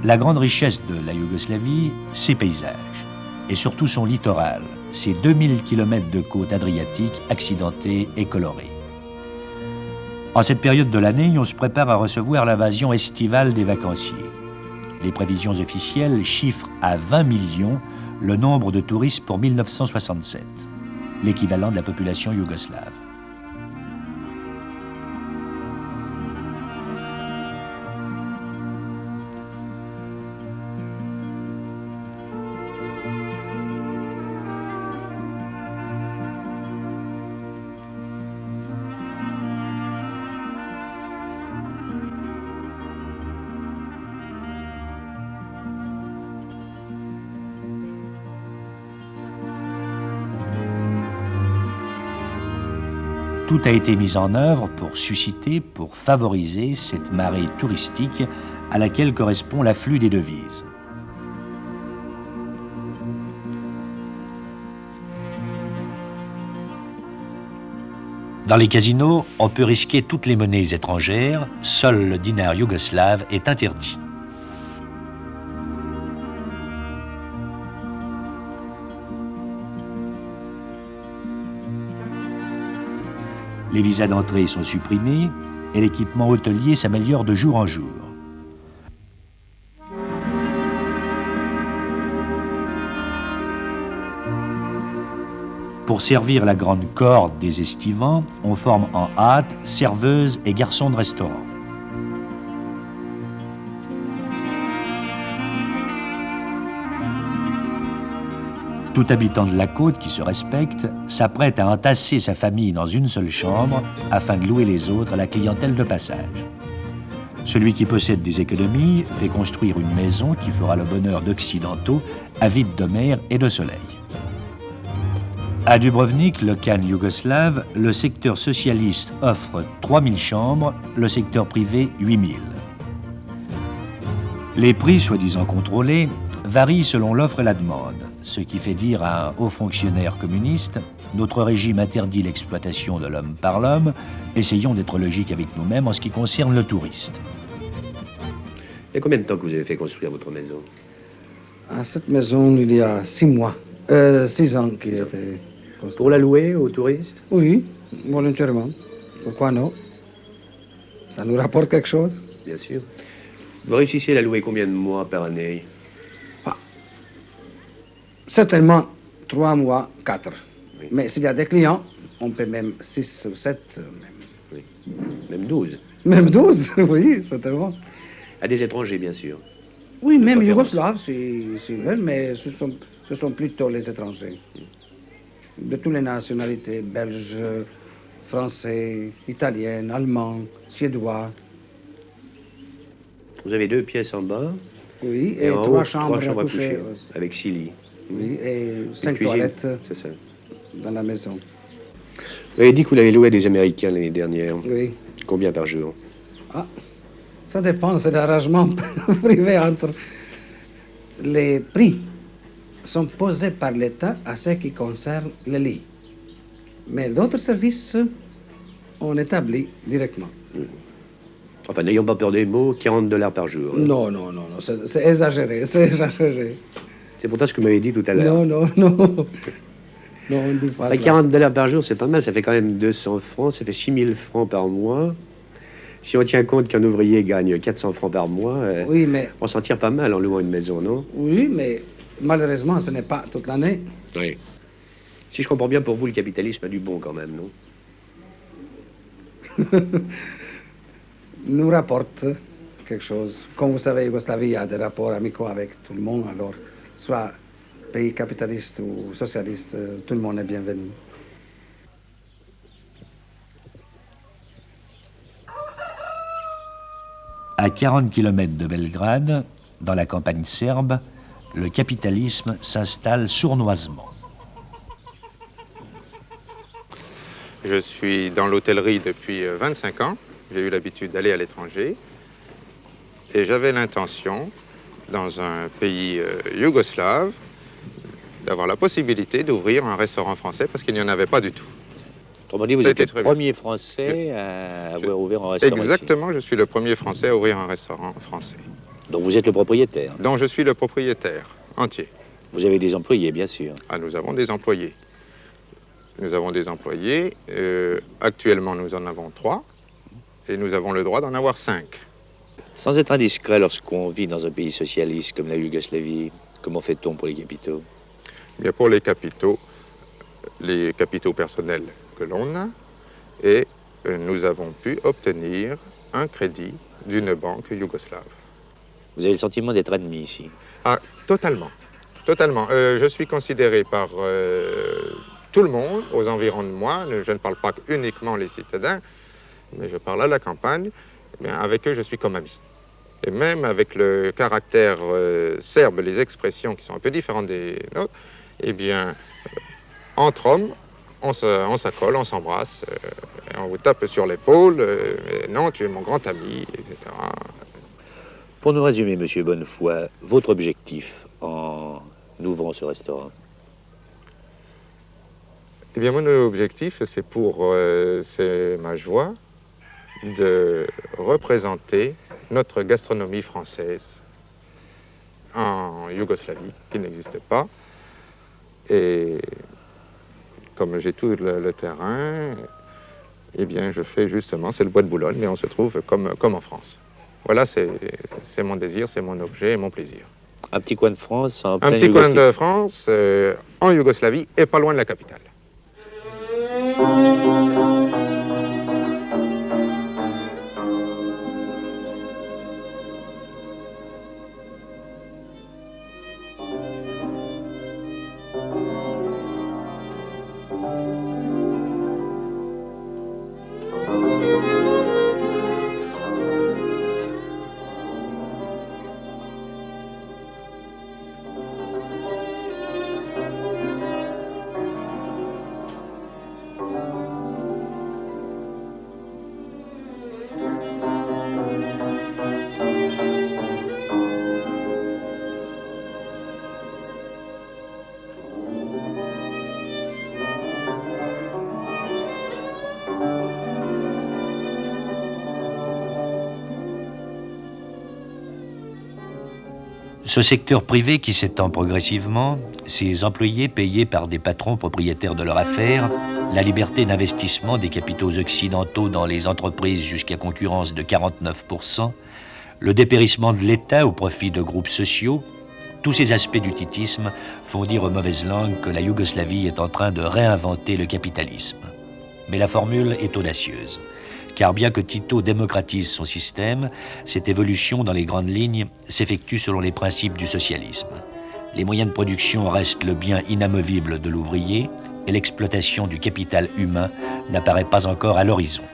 La grande richesse de la Yougoslavie, ses paysages, et surtout son littoral, ses 2000 km de côte adriatique accidentée et colorée. En cette période de l'année, on se prépare à recevoir l'invasion estivale des vacanciers. Les prévisions officielles chiffrent à 20 millions le nombre de touristes pour 1967, l'équivalent de la population yougoslave. Tout a été mis en œuvre pour susciter, pour favoriser cette marée touristique à laquelle correspond l'afflux des devises. Dans les casinos, on peut risquer toutes les monnaies étrangères, seul le dinar yougoslave est interdit. Les visas d'entrée sont supprimés et l'équipement hôtelier s'améliore de jour en jour. Pour servir la grande corde des estivants, on forme en hâte serveuses et garçons de restaurant. Tout habitant de la côte qui se respecte s'apprête à entasser sa famille dans une seule chambre afin de louer les autres à la clientèle de passage. Celui qui possède des économies fait construire une maison qui fera le bonheur d'occidentaux avides de mer et de soleil. À Dubrovnik, le Khan yougoslave, le secteur socialiste offre 3000 chambres, le secteur privé 8000. Les prix, soi-disant contrôlés, varient selon l'offre et la demande, ce qui fait dire à un haut fonctionnaire communiste « Notre régime interdit l'exploitation de l'homme par l'homme, essayons d'être logiques avec nous-mêmes en ce qui concerne le touriste. » Et combien de temps que vous avez fait construire votre maison? À cette maison, il y a 6 mois, 6 ans qu'il était construit. Pour la louer aux touristes? Oui, volontairement. Pourquoi non? Ça nous rapporte quelque chose? Bien sûr. Vous réussissez à la louer combien de mois par année? Certainement 3 mois, 4. Oui. Mais s'il y a des clients, on peut même 6 ou 7. Oui. Même 12. Même 12, oui, certainement. À des étrangers, bien sûr. Oui, même préférence. yougoslaves, s'ils veulent, mais ce sont plutôt les étrangers. De toutes les nationalités, belges, français, italiens, allemands, suédois. Vous avez 2 pièces en bas. Oui, et en 3 haut, chambres à coucher. coucher, avec 6 lits. Oui, et 5 cuisine, toilettes c'est ça. dans la maison. Vous avez dit que vous l'avez loué à des Américains l'année dernière. Oui. Combien par jour? Ah, ça dépend, c'est l'arrangement privé entre... Les prix sont posés par l'État à ce qui concerne les lits. Mais d'autres services, on établit directement. Enfin, n'ayons pas peur des mots, 40 $ par jour. Non, c'est exagéré, c'est exagéré. C'est pourtant ce que vous m'avez dit tout à l'heure. Non. Non, on ne dit pas Enfin, ça. 40 $ par jour, c'est pas mal. Ça fait quand même 200 francs. Ça fait 6000 francs par mois. Si on tient compte qu'un ouvrier gagne 400 francs par mois, Oui, mais... on s'en tire pas mal en louant une maison, non? Oui, mais malheureusement, ce n'est pas toute l'année. Oui. Si je comprends bien, pour vous, le capitalisme a du bon quand même, non? Nous rapporte quelque chose. Comme vous savez, Yougoslavie a des rapports amicaux avec tout le monde, alors soit pays capitaliste ou socialiste, tout le monde est bienvenu. À 40 km de Belgrade, dans la campagne serbe, le capitalisme s'installe sournoisement. Je suis dans l'hôtellerie depuis 25 ans. J'ai eu l'habitude d'aller à l'étranger. Et j'avais l'intention, dans un pays yougoslave, d'avoir la possibilité d'ouvrir un restaurant français parce qu'il n'y en avait pas du tout. Autrement dit, vous Ça a êtes été le très bien. premier Français à avoir ouvert un restaurant ici. Exactement, je suis le premier Français à ouvrir un restaurant français. Donc vous êtes le propriétaire. dont je suis le propriétaire entier. Vous avez des employés, bien sûr. Ah, nous avons des employés. Nous avons des employés. Actuellement, nous en avons 3. Et nous avons le droit d'en avoir 5. Sans être indiscret, lorsqu'on vit dans un pays socialiste comme la Yougoslavie, comment fait-on pour les capitaux? Bien, pour les capitaux personnels que l'on a, et nous avons pu obtenir un crédit d'une banque yougoslave. Vous avez le sentiment d'être admis ici? Ah, totalement. Totalement. Je suis considéré par tout le monde aux environs de moi. Je ne parle pas uniquement les citadins, mais je parle à la campagne. Eh bien, avec eux, je suis comme ami. Et même avec le caractère serbe, les expressions qui sont un peu différentes des nôtres, eh bien, entre hommes, on s'accole, on s'embrasse, on vous tape sur l'épaule, non, tu es mon grand ami, etc. Pour nous résumer, Monsieur Bonnefoy, votre objectif en ouvrant ce restaurant? Eh bien, mon objectif, c'est ma joie de représenter notre gastronomie française en Yougoslavie, qui n'existait pas. Et comme j'ai tout le terrain, eh bien, je fais justement, c'est le bois de Boulogne, mais on se trouve comme en France. Voilà, c'est mon désir, c'est mon objet et mon plaisir. Un petit coin de France en Un pleine petit coin Yougoslavie. de France, en Yougoslavie, et pas loin de la capitale. Ce secteur privé qui s'étend progressivement, ses employés payés par des patrons propriétaires de leur affaire, la liberté d'investissement des capitaux occidentaux dans les entreprises jusqu'à concurrence de 49%, le dépérissement de l'État au profit de groupes sociaux, tous ces aspects du titisme font dire aux mauvaises langues que la Yougoslavie est en train de réinventer le capitalisme. Mais la formule est audacieuse. Car bien que Tito démocratise son système, cette évolution dans les grandes lignes s'effectue selon les principes du socialisme. Les moyens de production restent le bien inamovible de l'ouvrier et l'exploitation du capital humain n'apparaît pas encore à l'horizon.